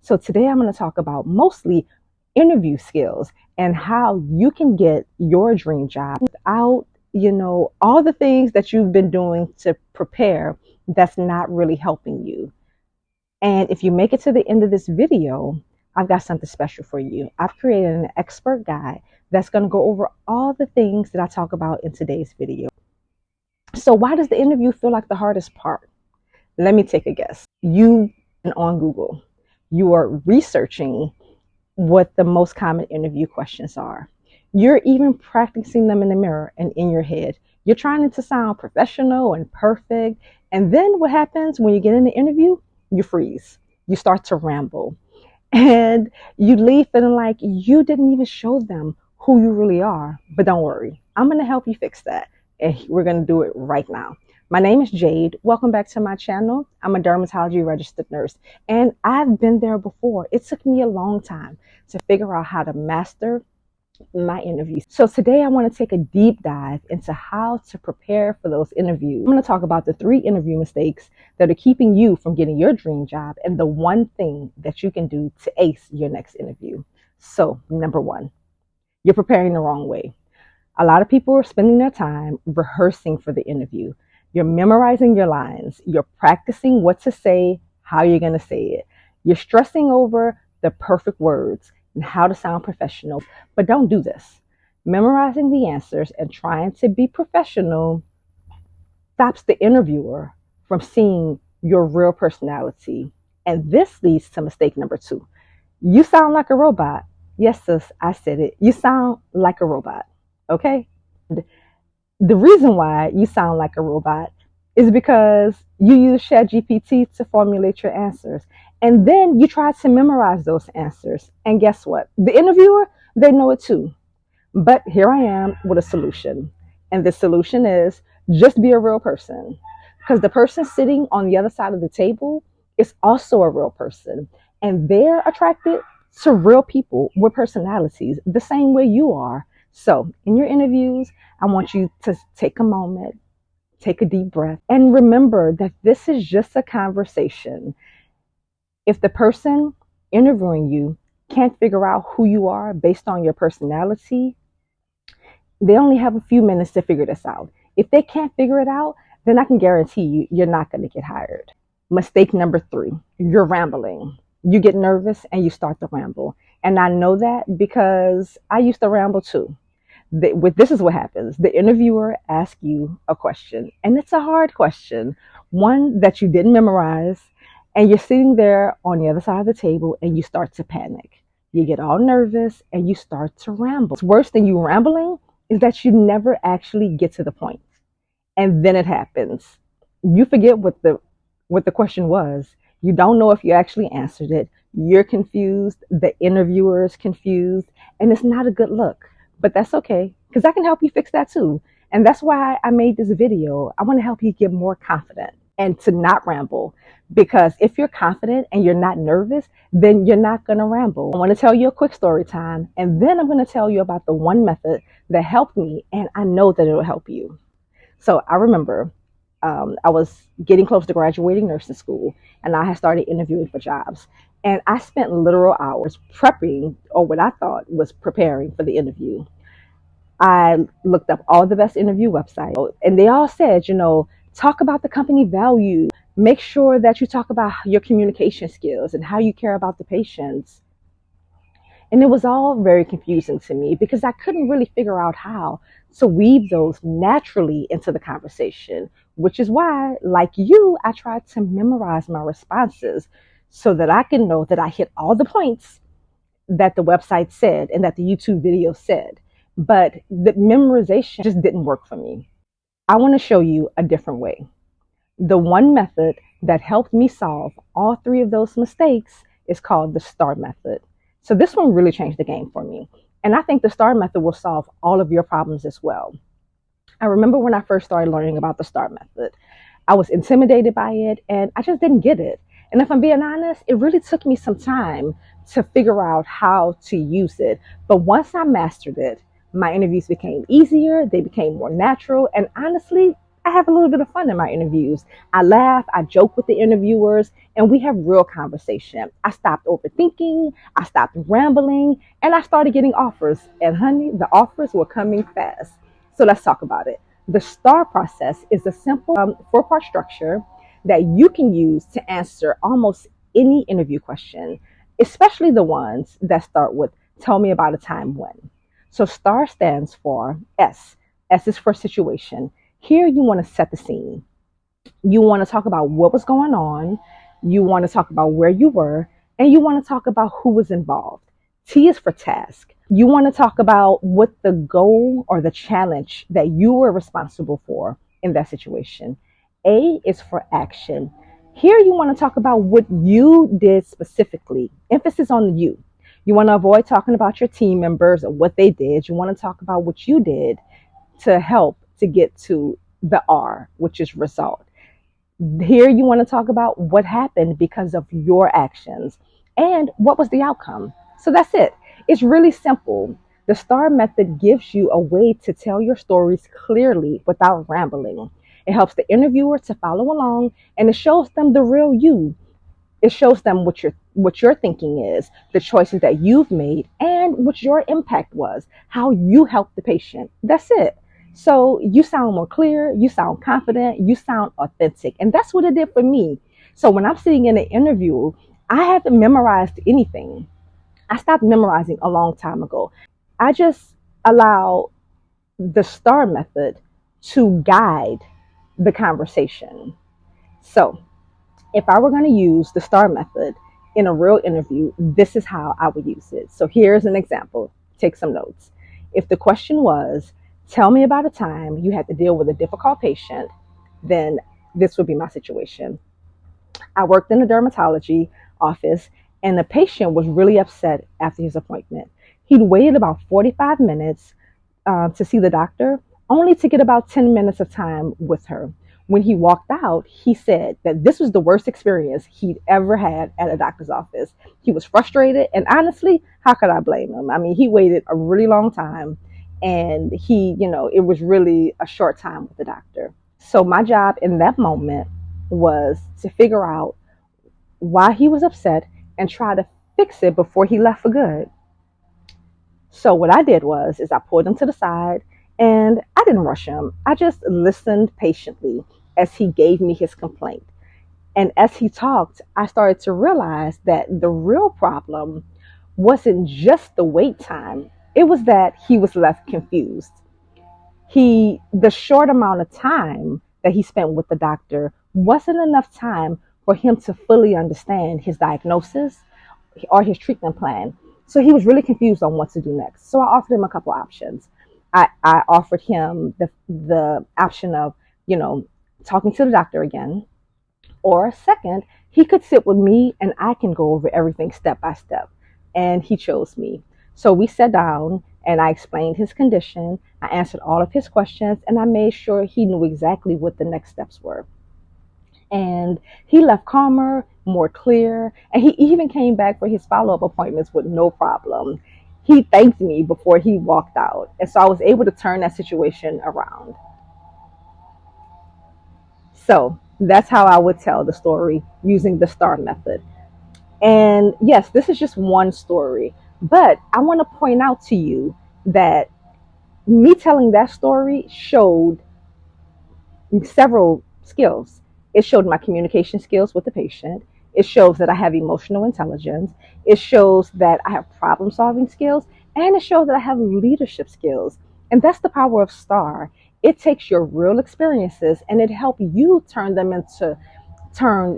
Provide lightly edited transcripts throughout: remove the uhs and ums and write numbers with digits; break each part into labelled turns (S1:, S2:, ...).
S1: So today I'm going to talk about mostly interview skills and how you can get your dream job without, all the things that you've been doing to prepare that's not really helping you. And if you make it to the end of this video, I've got something special for you. I've created an expert guide that's going to go over all the things that I talk about in today's video. So why does the interview feel like the hardest part? Let me take a guess. You are on Google. You are researching what the most common interview questions are. You're even practicing them in the mirror and in your head. You're trying to sound professional and perfect. And then what happens when you get in the interview? You freeze. You start to ramble. And you leave feeling like you didn't even show them who you really are. But don't worry, I'm going to help you fix that. And we're going to do it right now. My name is Jade. Welcome back to my channel. I'm a dermatology registered nurse, and I've been there before. It took me a long time to figure out how to master my interviews. So today I want to take a deep dive into how to prepare for those interviews. I'm going to talk about the 3 interview mistakes that are keeping you from getting your dream job and the one thing that you can do to ace your next interview. So number 1, you're preparing the wrong way. A lot of people are spending their time rehearsing for the interview. You're memorizing your lines. You're practicing what to say, how you're going to say it. You're stressing over the perfect words and how to sound professional. But don't do this. Memorizing the answers and trying to be professional stops the interviewer from seeing your real personality. And this leads to mistake number 2. You sound like a robot. Yes, sis, I said it. You sound like a robot. Okay? The reason why you sound like a robot is because you use ChatGPT to formulate your answers. And then you try to memorize those answers. And guess what? The interviewer, they know it too. But here I am with a solution. And the solution is just be a real person. Because the person sitting on the other side of the table is also a real person. And they're attracted to real people with personalities the same way you are. So in your interviews, I want you to take a moment, take a deep breath, and remember that this is just a conversation. If the person interviewing you can't figure out who you are based on your personality, they only have a few minutes to figure this out. If they can't figure it out, then I can guarantee you, you're not going to get hired. Mistake number 3, you're rambling. You get nervous and you start to ramble. And I know that because I used to ramble too. This is what happens. The interviewer asks you a question, and it's a hard question, one that you didn't memorize, and you're sitting there on the other side of the table and you start to panic. You get all nervous and you start to ramble. What's worse than you rambling is that you never actually get to the point. And then it happens. You forget what the question was. You don't know if you actually answered it. You're confused. The interviewer is confused, and it's not a good look. But that's okay, because I can help you fix that too. And that's why I made this video. I want to help you get more confident and to not ramble. Because if you're confident and you're not nervous, then you're not going to ramble. I want to tell you a quick story time, and then I'm going to tell you about the one method that helped me, and I know that it'll help you. So I remember I was getting close to graduating nursing school, and I had started interviewing for jobs. And I spent literal hours prepping, or what I thought was preparing for the interview. I looked up all the best interview websites, and they all said, talk about the company value. Make sure that you talk about your communication skills and how you care about the patients. And it was all very confusing to me because I couldn't really figure out how to weave those naturally into the conversation, which is why, like you, I tried to memorize my responses so that I can know that I hit all the points that the website said and that the YouTube video said. But the memorization just didn't work for me. I want to show you a different way. The one method that helped me solve all 3 of those mistakes is called the STAR method. So this one really changed the game for me. And I think the STAR method will solve all of your problems as well. I remember when I first started learning about the STAR method, I was intimidated by it and I just didn't get it. And if I'm being honest, it really took me some time to figure out how to use it. But once I mastered it, my interviews became easier, they became more natural, and honestly, I have a little bit of fun in my interviews. I laugh, I joke with the interviewers, and we have real conversation. I stopped overthinking, I stopped rambling, and I started getting offers. And honey, the offers were coming fast. So let's talk about it. The STAR process is a simple 4 part structure that you can use to answer almost any interview question, especially the ones that start with "Tell me about a time when." So STAR stands for S. S is for situation. Here you want to set the scene. You want to talk about what was going on. You want to talk about where you were, and you want to talk about who was involved. T is for task. You want to talk about what the goal or the challenge that you were responsible for in that situation. A is for action. Here you want to talk about what you did specifically. Emphasis on the you. You want to avoid talking about your team members or what they did. You want to talk about what you did to help to get to the R, which is result. Here you want to talk about what happened because of your actions and what was the outcome. So that's it. It's really simple. The STAR method gives you a way to tell your stories clearly without rambling. It helps the interviewer to follow along, and it shows them the real you. It shows them what your thinking is, the choices that you've made, and what your impact was, how you helped the patient. That's it. So you sound more clear, you sound confident, you sound authentic. And that's what it did for me. So when I'm sitting in an interview, I haven't memorized anything. I stopped memorizing a long time ago. I just allow the STAR method to guide the conversation. So if I were going to use the STAR method in a real interview, this is how I would use it. So here's an example. Take some notes. If the question was, "Tell me about a time you had to deal with a difficult patient," then this would be my situation. I worked in a dermatology office, and the patient was really upset after his appointment. He'd waited about 45 minutes to see the doctor, only to get about 10 minutes of time with her. When he walked out, he said that this was the worst experience he'd ever had at a doctor's office. He was frustrated, and honestly, how could I blame him? I mean, he waited a really long time, and it was really a short time with the doctor. So my job in that moment was to figure out why he was upset and try to fix it before he left for good. So what I did was is I pulled him to the side, and I didn't rush him. I just listened patiently as he gave me his complaint. And as he talked, I started to realize that the real problem wasn't just the wait time. It was that he was left confused. The short amount of time that he spent with the doctor wasn't enough time for him to fully understand his diagnosis or his treatment plan. So he was really confused on what to do next. So I offered him a couple options. I offered him the option of, talking to the doctor again, or second, he could sit with me and I can go over everything step by step. And he chose me. So we sat down and I explained his condition. I answered all of his questions and I made sure he knew exactly what the next steps were. And he left calmer, more clear, and he even came back for his follow-up appointments with no problem. He thanked me before he walked out. And so I was able to turn that situation around. So that's how I would tell the story using the STAR method. And yes, this is just one story, but I want to point out to you that me telling that story showed several skills. It showed my communication skills with the patient. It shows that I have emotional intelligence. It shows that I have problem solving skills. And it shows that I have leadership skills. And that's the power of STAR. It takes your real experiences and it helps you turn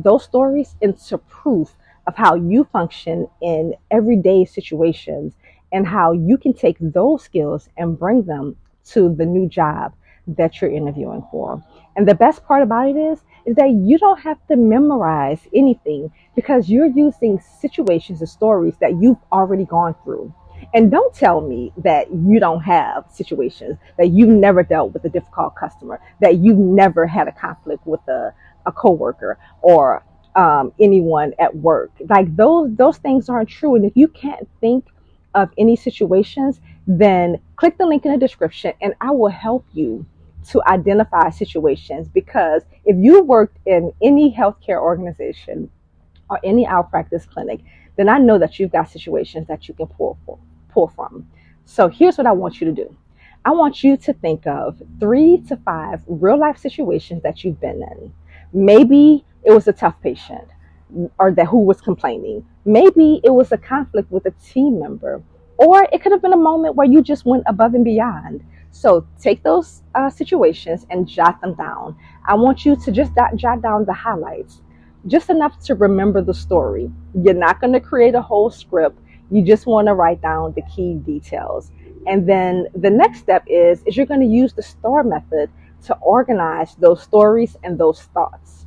S1: those stories into proof of how you function in everyday situations and how you can take those skills and bring them to the new job that you're interviewing for. And the best part about it is that you don't have to memorize anything because you're using situations and stories that you've already gone through. And don't tell me that you don't have situations, that you've never dealt with a difficult customer, that you've never had a conflict with a coworker or anyone at work. Like those things aren't true. And if you can't think of any situations, then click the link in the description and I will help you to identify situations, because if you worked in any healthcare organization or any malpractice clinic, then I know that you've got situations that you can pull from. So here's what I want you to do. I want you to think of 3 to 5 real life situations that you've been in. Maybe it was a tough patient or that who was complaining. Maybe it was a conflict with a team member, or it could have been a moment where you just went above and beyond. So take those situations and jot them down. I want you to just jot down the highlights, just enough to remember the story. You're not going to create a whole script. You just want to write down the key details. And then the next step is you're going to use the STAR method to organize those stories and those thoughts.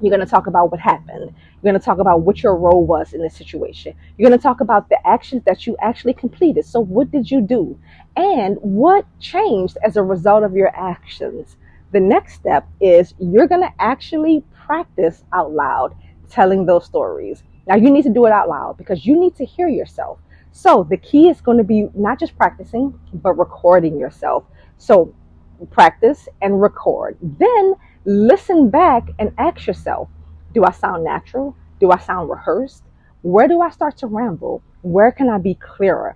S1: You're going to talk about what happened. You're going to talk about what your role was in the situation. You're going to talk about the actions that you actually completed. So what did you do? And what changed as a result of your actions? The next step is you're going to actually practice out loud telling those stories. Now you need to do it out loud because you need to hear yourself. So the key is going to be not just practicing, but recording yourself. So practice and record. Then listen back and ask yourself, do I sound natural? Do I sound rehearsed? Where do I start to ramble? Where can I be clearer?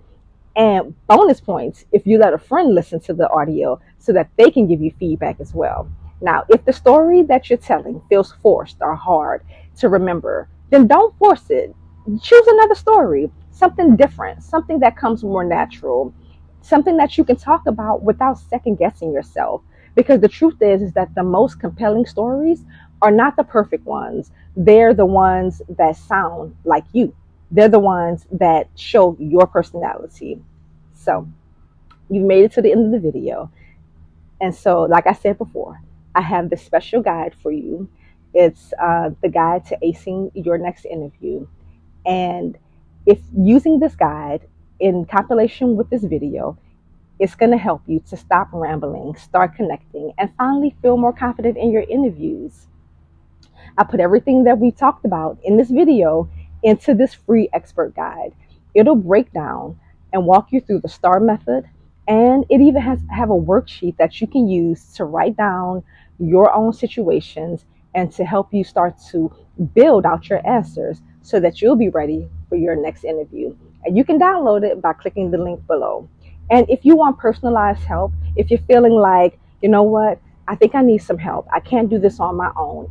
S1: And bonus points if you let a friend listen to the audio so that they can give you feedback as well. Now, if the story that you're telling feels forced or hard to remember, then don't force it. Choose another story, something different, something that comes more natural, something that you can talk about without second guessing yourself. Because the truth is that the most compelling stories are not the perfect ones. They're the ones that sound like you. They're the ones that show your personality. So you've made it to the end of the video. And so, like I said before, I have this special guide for you. It's the guide to acing your next interview. And if using this guide in compilation with this video, it's going to help you to stop rambling, start connecting, and finally feel more confident in your interviews. I put everything that we talked about in this video into this free expert guide. It'll break down and walk you through the STAR method, and it even have a worksheet that you can use to write down your own situations and to help you start to build out your answers so that you'll be ready for your next interview. And you can download it by clicking the link below. And if you want personalized help, if you're feeling like, you know what, I think I need some help. I can't do this on my own.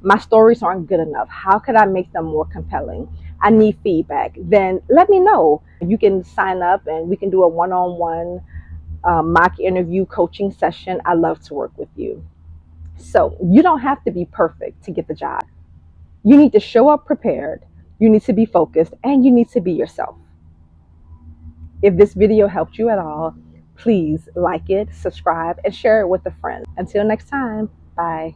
S1: My stories aren't good enough. How could I make them more compelling? I need feedback. Then let me know. You can sign up and we can do a one-on-one mock interview coaching session. I love to work with you. So you don't have to be perfect to get the job. You need to show up prepared. You need to be focused and you need to be yourself. If this video helped you at all, please like it, subscribe, and share it with a friend. Until next time, bye.